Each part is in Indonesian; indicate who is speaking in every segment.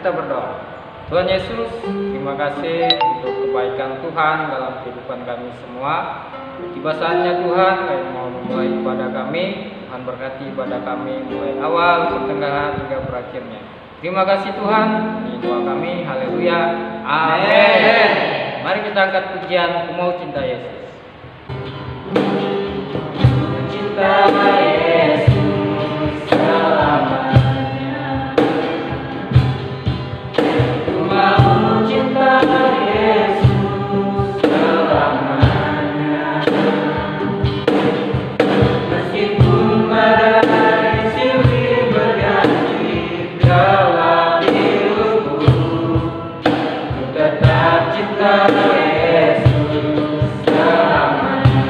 Speaker 1: kita berdoa. Tuhan Yesus, terima kasih untuk kebaikan Tuhan dalam kehidupan kami semua. Tiba saatnya Tuhan, kami mau memulai ibadah kami. Tuhan berkati ibadah kami mulai awal, pertengahan hingga berakhirnya. Terima kasih Tuhan, ini doa kami. Haleluya. Amin. Mari kita angkat pujian, Ku Mau Cinta Yesus. Cinta Yesus selamanya. Ku mau cinta Yesus selamanya. Meskipun badai silih berganti dalam hidupku, ku tetap cinta Yesus selamanya.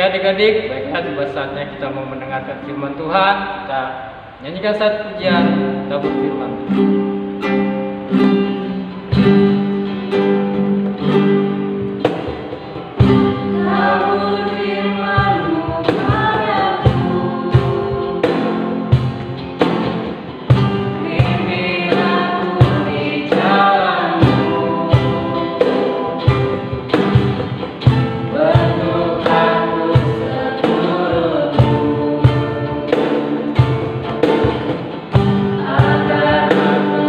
Speaker 1: Adik-adik, baiklah tiba saatnya kita mau mendengarkan firman Tuhan. Kita nyanyikan satu pujian, kita berfirman.
Speaker 2: Agar aku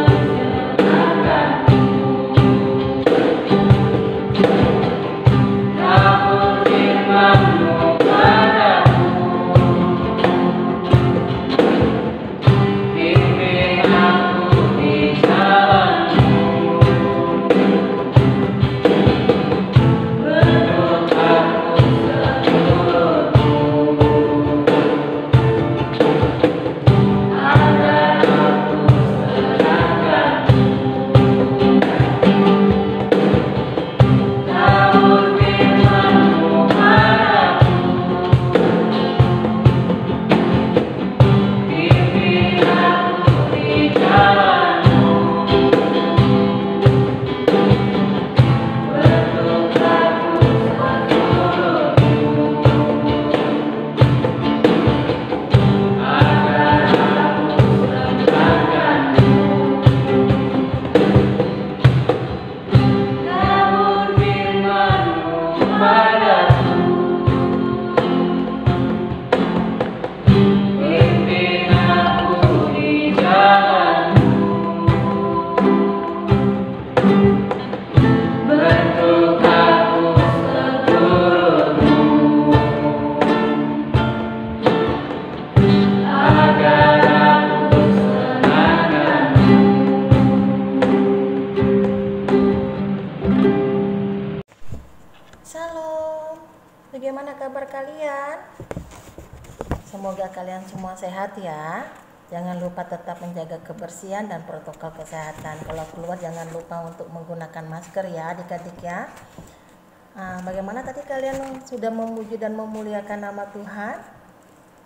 Speaker 2: semoga kalian semua sehat ya. Jangan lupa tetap menjaga kebersihan dan protokol kesehatan. Kalau keluar jangan lupa untuk menggunakan masker ya adik-adik ya. Bagaimana tadi kalian sudah memuji dan memuliakan nama Tuhan?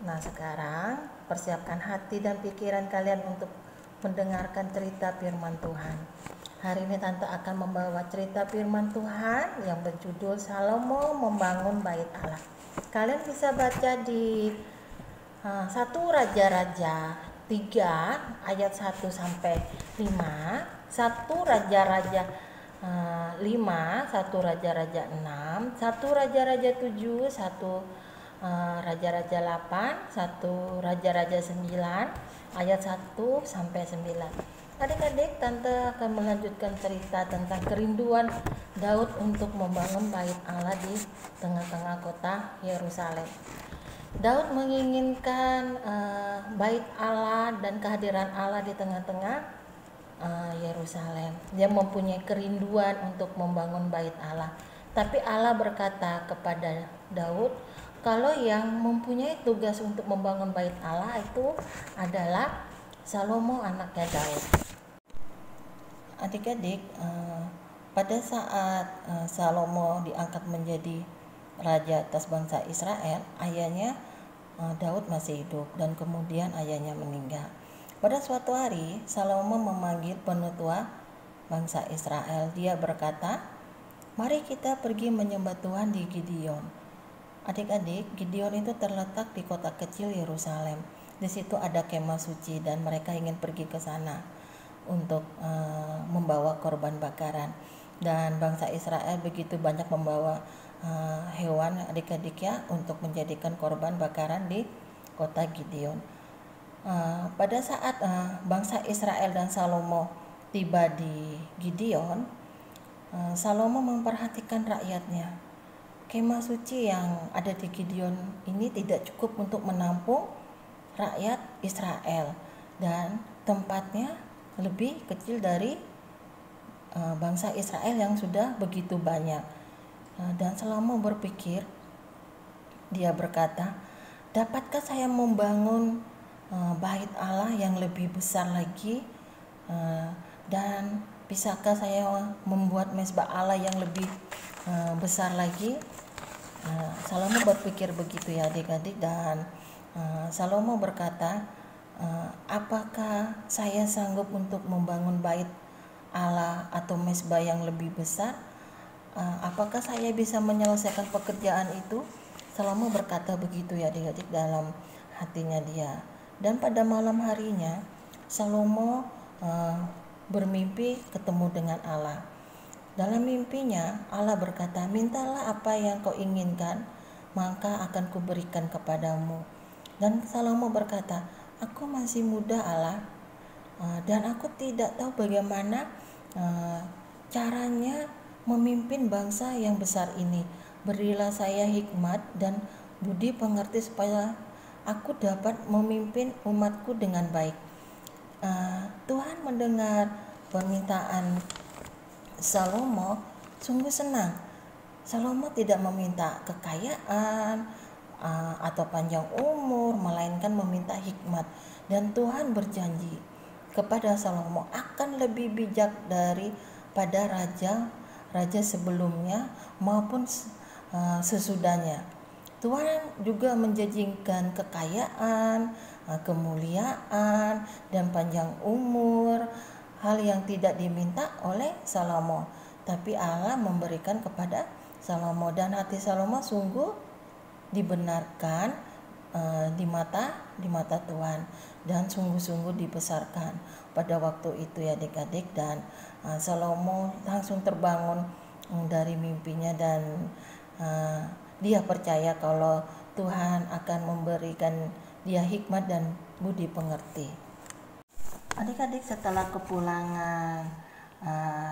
Speaker 2: Nah sekarang persiapkan hati dan pikiran kalian untuk mendengarkan cerita firman Tuhan. Hari ini Tante akan membawa cerita firman Tuhan yang berjudul Salomo membangun bait Allah. Kalian bisa baca di 1 Raja-Raja 3 ayat 1 sampai 5, 1 Raja-Raja 5, 1 Raja-Raja 6, 1 Raja-Raja 7, 1 Raja-Raja 8, 1 Raja-Raja 9 ayat 1 sampai 9. Adik-adik, Tante akan melanjutkan cerita tentang kerinduan Daud untuk membangun bait Allah di tengah-tengah kota Yerusalem. Daud menginginkan bait Allah dan kehadiran Allah di tengah-tengah Yerusalem. Dia mempunyai kerinduan untuk membangun bait Allah. Tapi Allah berkata kepada Daud, kalau yang mempunyai tugas untuk membangun bait Allah itu adalah Salomo anaknya Daud. Adik-adik, pada saat Salomo diangkat menjadi raja atas bangsa Israel, ayahnya Daud masih hidup dan kemudian ayahnya meninggal. Pada suatu hari, Salomo memanggil penutua bangsa Israel. Dia berkata, "Mari kita pergi menyembah Tuhan di Gideon." Adik-adik, Gideon itu terletak di kota kecil Yerusalem. Di situ ada kemah suci dan mereka ingin pergi ke sana untuk membawa korban bakaran. Dan bangsa Israel begitu banyak membawa hewan adik-adik ya untuk menjadikan korban bakaran di kota Gideon. Pada saat bangsa Israel dan Salomo tiba di Gideon, Salomo memperhatikan rakyatnya. Kemah suci yang ada di Gideon ini tidak cukup untuk menampung rakyat Israel dan tempatnya lebih kecil dari bangsa Israel yang sudah begitu banyak. Dan Salomo berpikir, dia berkata, dapatkah saya membangun bait Allah yang lebih besar lagi, dan bisakah saya membuat mezbah Allah yang lebih besar lagi? Salomo berpikir begitu ya adik-adik, dan Salomo berkata, apakah saya sanggup untuk membangun bait Allah atau mezbah yang lebih besar? Apakah saya bisa menyelesaikan pekerjaan itu? Salomo berkata begitu ya adik-adik dalam hatinya dia. Dan pada malam harinya Salomo bermimpi ketemu dengan Allah. Dalam mimpinya Allah berkata, mintalah apa yang kau inginkan, maka akan kuberikan kepadamu. Dan Salomo berkata, aku masih muda Allah, dan aku tidak tahu bagaimana caranya memimpin bangsa yang besar ini. Berilah saya hikmat dan budi pengerti supaya aku dapat memimpin umatku dengan baik. Tuhan mendengar permintaan Salomo, sungguh senang. Salomo tidak meminta kekayaan atau panjang umur, melainkan meminta hikmat. Dan Tuhan berjanji kepada Salomo akan lebih bijak daripada raja sebelumnya maupun sesudahnya. Tuhan juga menjanjikan kekayaan, kemuliaan, dan panjang umur, hal yang tidak diminta oleh Salomo, tapi Allah memberikan kepada Salomo. Dan hati Salomo sungguh dibenarkan di mata Tuhan, dan sungguh-sungguh dibesarkan pada waktu itu ya adik-adik. Dan Salomo langsung terbangun dari mimpinya, dan dia percaya kalau Tuhan akan memberikan dia hikmat dan budi pengerti. Adik-adik, setelah kepulangan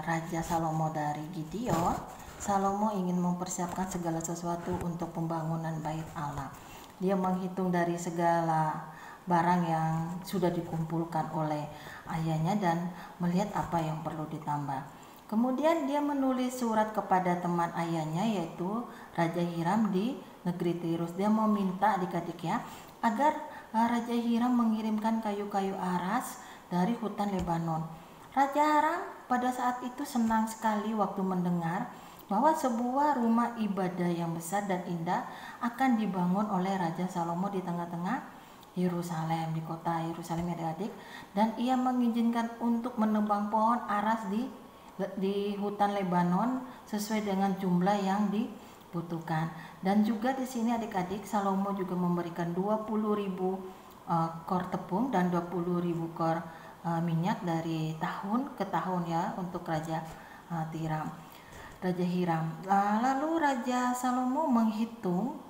Speaker 2: Raja Salomo dari Gideon, Salomo ingin mempersiapkan segala sesuatu untuk pembangunan bait Allah. Dia menghitung dari segala barang yang sudah dikumpulkan oleh ayahnya dan melihat apa yang perlu ditambah. Kemudian dia menulis surat kepada teman ayahnya, yaitu Raja Hiram di negeri Tirus. Dia meminta adik-adik ya, agar Raja Hiram mengirimkan kayu-kayu aras dari hutan Lebanon. Raja Hiram pada saat itu senang sekali waktu mendengar bahwa sebuah rumah ibadah yang besar dan indah akan dibangun oleh Raja Salomo di tengah-tengah Yerusalem, di kota Yerusalem, adik-adik, dan ia mengizinkan untuk menebang pohon aras di hutan Lebanon sesuai dengan jumlah yang dibutuhkan. Dan juga di sini adik-adik, Salomo juga memberikan 20.000 kor tepung dan 20.000 kor minyak dari tahun ke tahun ya untuk Raja Hiram. Lalu Raja Salomo menghitung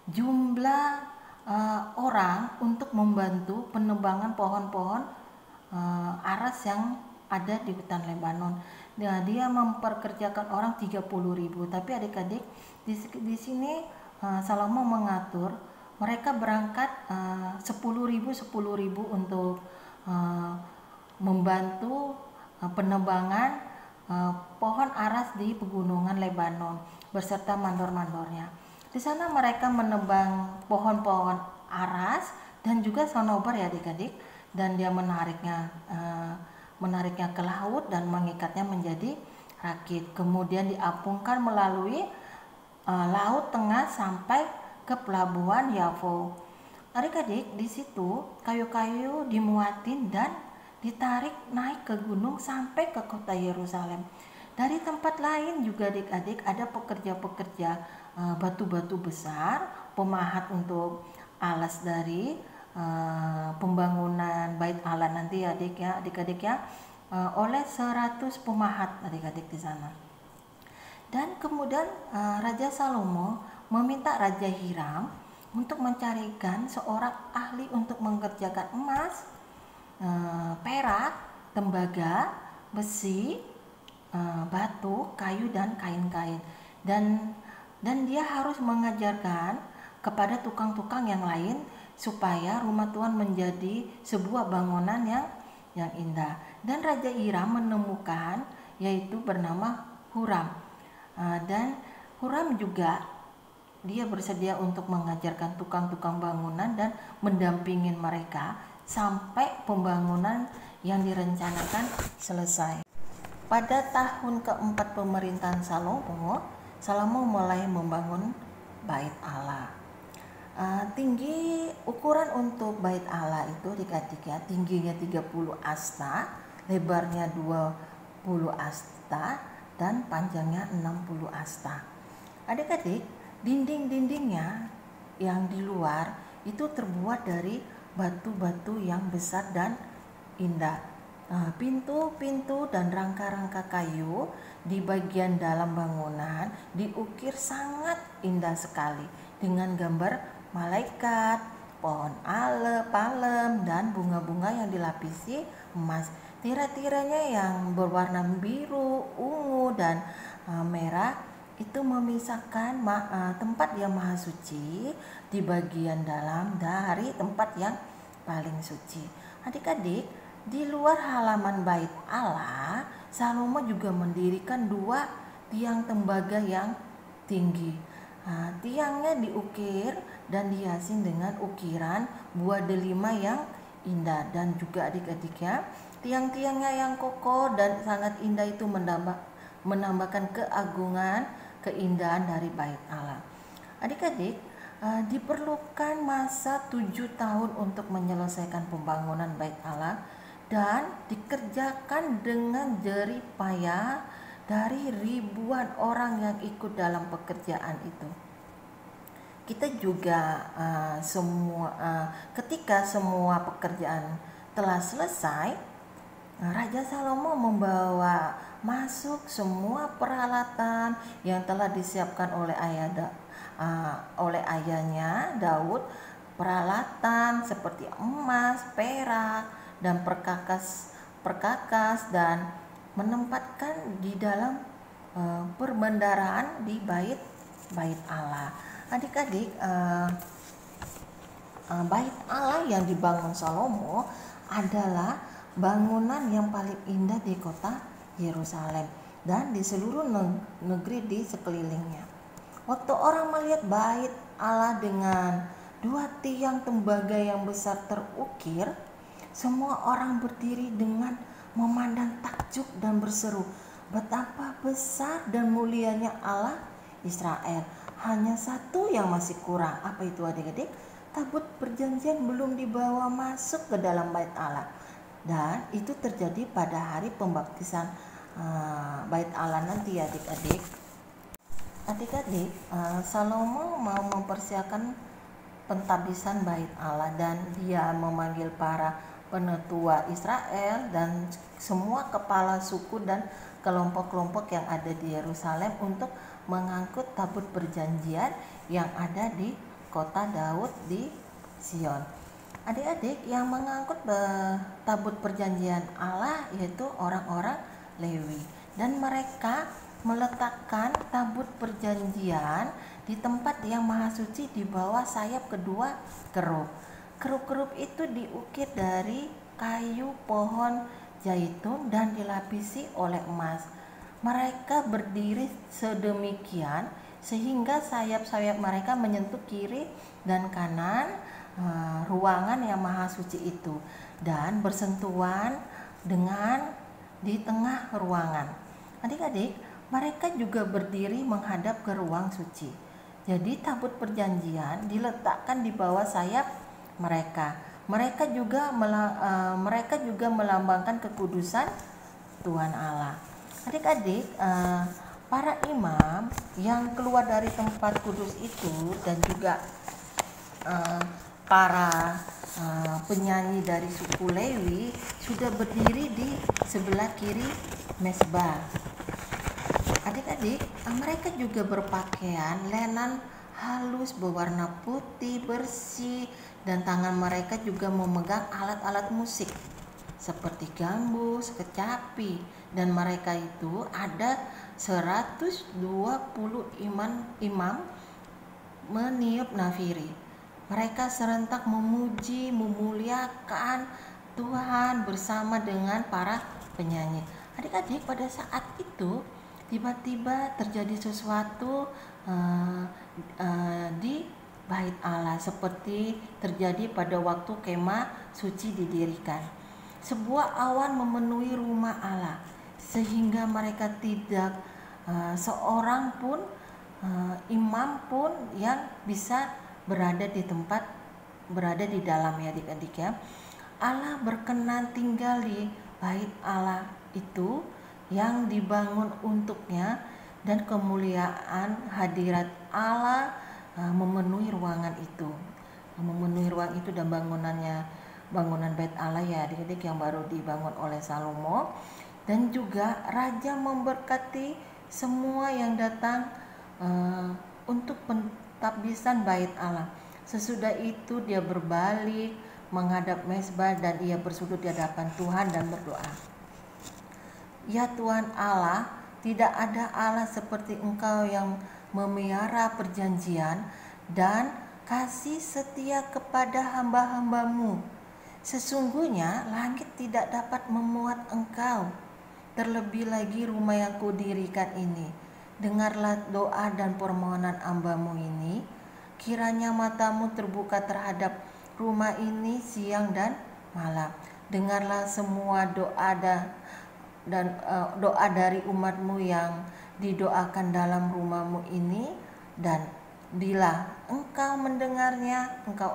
Speaker 2: jumlah orang untuk membantu penebangan pohon-pohon aras yang ada di hutan Lebanon. Nah, dia memperkerjakan orang 30.000. Tapi adik-adik, di sini Salomo mengatur mereka berangkat 10.000 untuk membantu penebangan pohon aras di pegunungan Lebanon beserta mandor-mandornya. Di sana mereka menebang pohon-pohon aras dan juga sonober ya adik-adik, dan dia menariknya ke laut dan mengikatnya menjadi rakit. Kemudian diapungkan melalui laut tengah sampai ke pelabuhan Yafo. Adik-adik, di situ kayu-kayu dimuatin dan ditarik naik ke gunung sampai ke kota Yerusalem. Dari tempat lain juga adik-adik ada pekerja-pekerja batu-batu besar, pemahat untuk alas dari pembangunan Bait Allah nanti ya adik-adik ya, oleh 100 pemahat adik-adik di sana. Dan kemudian Raja Salomo meminta Raja Hiram untuk mencarikan seorang ahli untuk mengerjakan emas, perak, tembaga, besi, batu, kayu, dan kain-kain. Dan dia harus mengajarkan kepada tukang-tukang yang lain supaya rumah Tuhan menjadi sebuah bangunan yang indah. Dan Raja Hiram menemukan yaitu bernama Huram. Dan Huram juga dia bersedia untuk mengajarkan tukang-tukang bangunan dan mendampingin mereka sampai pembangunan yang direncanakan selesai. Pada tahun keempat pemerintahan Salomo mulai membangun Bait Allah. Tinggi ukuran untuk Bait Allah itu adik-adik ya, tingginya 30 asta, lebarnya 20 asta, dan panjangnya 60 asta. Adik-adik, dinding-dindingnya yang di luar itu terbuat dari batu-batu yang besar dan indah. Pintu-pintu dan rangka-rangka kayu di bagian dalam bangunan diukir sangat indah sekali dengan gambar malaikat, pohon palem, dan bunga-bunga yang dilapisi emas. Tirai-tirainya yang berwarna biru, ungu, dan merah itu memisahkan tempat yang maha suci di bagian dalam dari tempat yang paling suci. Adik-adik, di luar halaman Bait Allah, Salomo juga mendirikan 2 tiang tembaga yang tinggi. Tiangnya diukir dan dihiasi dengan ukiran buah delima yang indah. Dan juga adik-adik ya, tiang-tiangnya yang kokoh dan sangat indah itu menambahkan keagungan, keindahan dari Bait Allah. Adik-adik, diperlukan masa 7 tahun untuk menyelesaikan pembangunan Bait Allah dan dikerjakan dengan jerih payah dari ribuan orang yang ikut dalam pekerjaan itu. Kita juga ketika semua pekerjaan telah selesai, Raja Salomo membawa masuk semua peralatan yang telah disiapkan oleh ayahnya Daud, peralatan seperti emas, perak, dan perkakas, dan menempatkan di dalam perbendaharaan di Bait Allah. Adik-adik, Bait Allah yang dibangun Salomo adalah bangunan yang paling indah di kota Yerusalem dan di seluruh negeri di sekelilingnya. Waktu orang melihat Bait Allah dengan 2 tiang tembaga yang besar terukir. Semua orang berdiri dengan memandang takjub dan berseru, betapa besar dan mulianya Allah Israel. Hanya satu yang masih kurang. Apa itu adik-adik? Tabut perjanjian belum dibawa masuk ke dalam bait Allah. Dan itu terjadi pada hari pembaptisan bait Allah nanti adik-adik. Adik-adik, Salomo mau mempersiapkan pentabisan bait Allah dan dia memanggil para penetua Israel dan semua kepala suku dan kelompok-kelompok yang ada di Yerusalem untuk mengangkut tabut perjanjian yang ada di kota Daud di Sion. Adik-adik, yang mengangkut tabut perjanjian Allah yaitu orang-orang Lewi, dan mereka meletakkan tabut perjanjian di tempat yang maha suci di bawah sayap kedua kerub. Kerub-kerub itu diukir dari kayu pohon zaitun dan dilapisi oleh emas. Mereka berdiri sedemikian sehingga sayap-sayap mereka menyentuh kiri dan kanan ruangan yang maha suci itu dan bersentuhan dengan di tengah ruangan. Adik-adik, mereka juga berdiri menghadap ke ruang suci. Jadi tabut perjanjian diletakkan di bawah sayap mereka. Mereka juga melambangkan kekudusan Tuhan Allah. Adik-adik, para imam yang keluar dari tempat kudus itu dan juga para penyanyi dari suku Lewi sudah berdiri di sebelah kiri mezbah. Adik-adik, mereka juga berpakaian lenan halus berwarna putih bersih, dan tangan mereka juga memegang alat-alat musik seperti gambus, kecapi, dan mereka itu ada 120 imam meniup nafiri. Mereka serentak memuji, memuliakan Tuhan bersama dengan para penyanyi. Adik-adik, pada saat itu tiba-tiba terjadi sesuatu di bait Allah seperti terjadi pada waktu kemah suci didirikan. Sebuah awan memenuhi rumah Allah sehingga mereka tidak seorang pun imam pun yang bisa berada di dalam ya adik-adik ya. Allah berkenan tinggal di bait Allah itu yang dibangun untuknya, dan kemuliaan hadirat Allah memenuhi ruangan itu. Dan bangunan bait Allah ya adik-adik yang baru dibangun oleh Salomo. Dan juga raja memberkati semua yang datang untuk pentabisan bait Allah. Sesudah itu dia berbalik menghadap mezbah dan ia bersujud di hadapan Tuhan dan berdoa. Ya Tuhan Allah, tidak ada Allah seperti Engkau yang memelihara perjanjian dan kasih setia kepada hamba-hambamu. Sesungguhnya langit tidak dapat memuat Engkau, terlebih lagi rumah yang kudirikan ini. Dengarlah doa dan permohonan hamba-Mu ini, kiranya matamu terbuka terhadap rumah ini siang dan malam. Dengarlah semua doa doa dari umat-Mu yang didoakan dalam rumah-Mu ini, dan bila Engkau mendengarnya, Engkau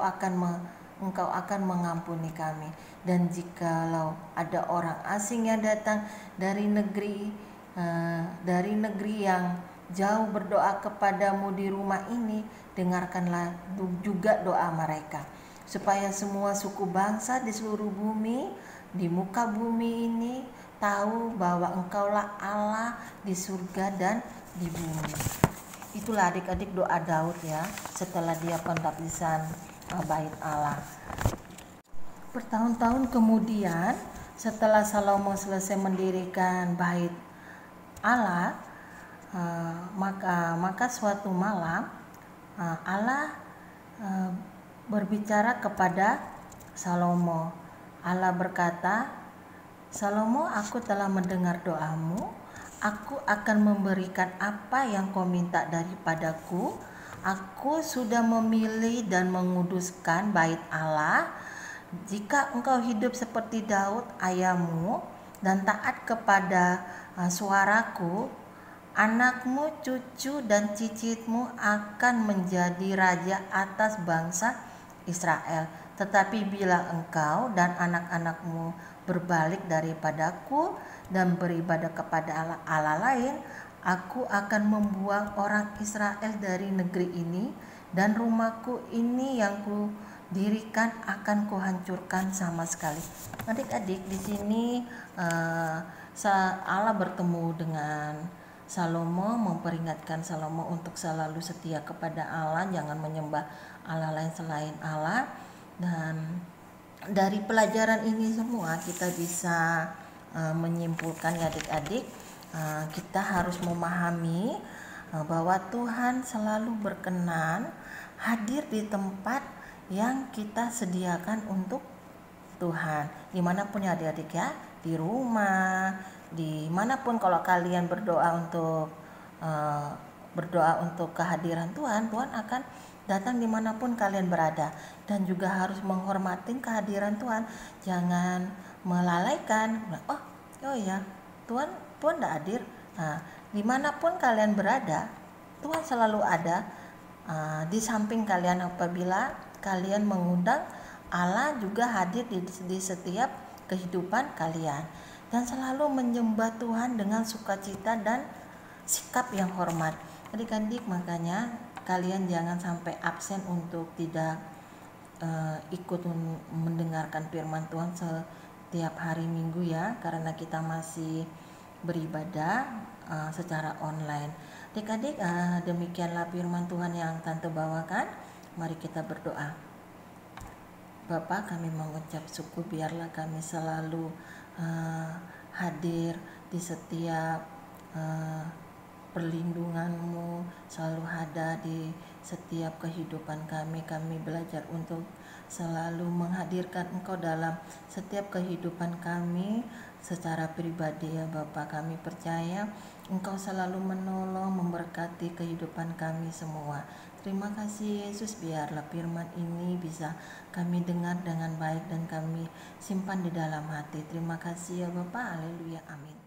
Speaker 2: akan mengampuni kami. Dan jikalau ada orang asing yang datang dari negeri yang jauh berdoa kepadamu di rumah ini, dengarkanlah juga doa mereka, supaya semua suku bangsa di seluruh bumi, di muka bumi ini tahu bahwa Engkaulah Allah di surga dan di bumi. Itulah adik-adik doa Daud ya, setelah dia pentabisan bait Allah. Bertahun-tahun kemudian, setelah Salomo selesai mendirikan bait Allah, maka suatu malam Allah berbicara kepada Salomo. Allah berkata, Salomo, aku telah mendengar doamu. Aku akan memberikan apa yang kau minta daripadaku. Aku sudah memilih dan menguduskan bait Allah. Jika engkau hidup seperti Daud ayahmu dan taat kepada suaraku, anakmu, cucu, dan cicitmu akan menjadi raja atas bangsa Israel. Tetapi bila engkau dan anak-anakmu berbalik daripadaku dan beribadah kepada Allah lain, aku akan membuang orang Israel dari negeri ini, dan rumahku ini yang kudirikan akan kuhancurkan sama sekali. Adik-adik, di sini Allah bertemu dengan Salomo, memperingatkan Salomo untuk selalu setia kepada Allah, jangan menyembah Allah lain selain Allah. Dan dari pelajaran ini semua kita bisa menyimpulkan ya adik-adik, kita harus memahami bahwa Tuhan selalu berkenan hadir di tempat yang kita sediakan untuk Tuhan, dimanapun ya adik-adik ya, di rumah, dimanapun. Kalau kalian berdoa untuk kehadiran Tuhan, Tuhan akan datang dimanapun kalian berada. Dan juga harus menghormati kehadiran Tuhan, jangan melalaikan. Oh ya, Tuhan tidak hadir. Nah, dimanapun kalian berada, Tuhan selalu ada di samping kalian. Apabila kalian mengundang, Allah juga hadir di setiap kehidupan kalian. Dan selalu menyembah Tuhan dengan sukacita dan sikap yang hormat. Adik-adik, makanya kalian jangan sampai absen untuk tidak ikut mendengarkan firman Tuhan setiap hari Minggu ya, karena kita masih beribadah secara online. Adik-adik, demikianlah firman Tuhan yang Tante bawakan. Mari kita berdoa. Bapa, kami mengucap syukur, biarlah kami selalu hadir di setiap perlindungan-Mu, selalu ada di setiap kehidupan kami. Kami belajar untuk selalu menghadirkan Engkau dalam setiap kehidupan kami secara pribadi ya Bapa. Kami percaya Engkau selalu menolong, memberkati kehidupan kami semua. Terima kasih Yesus, biarlah firman ini bisa kami dengar dengan baik dan kami simpan di dalam hati. Terima kasih ya Bapa. Haleluya, amin.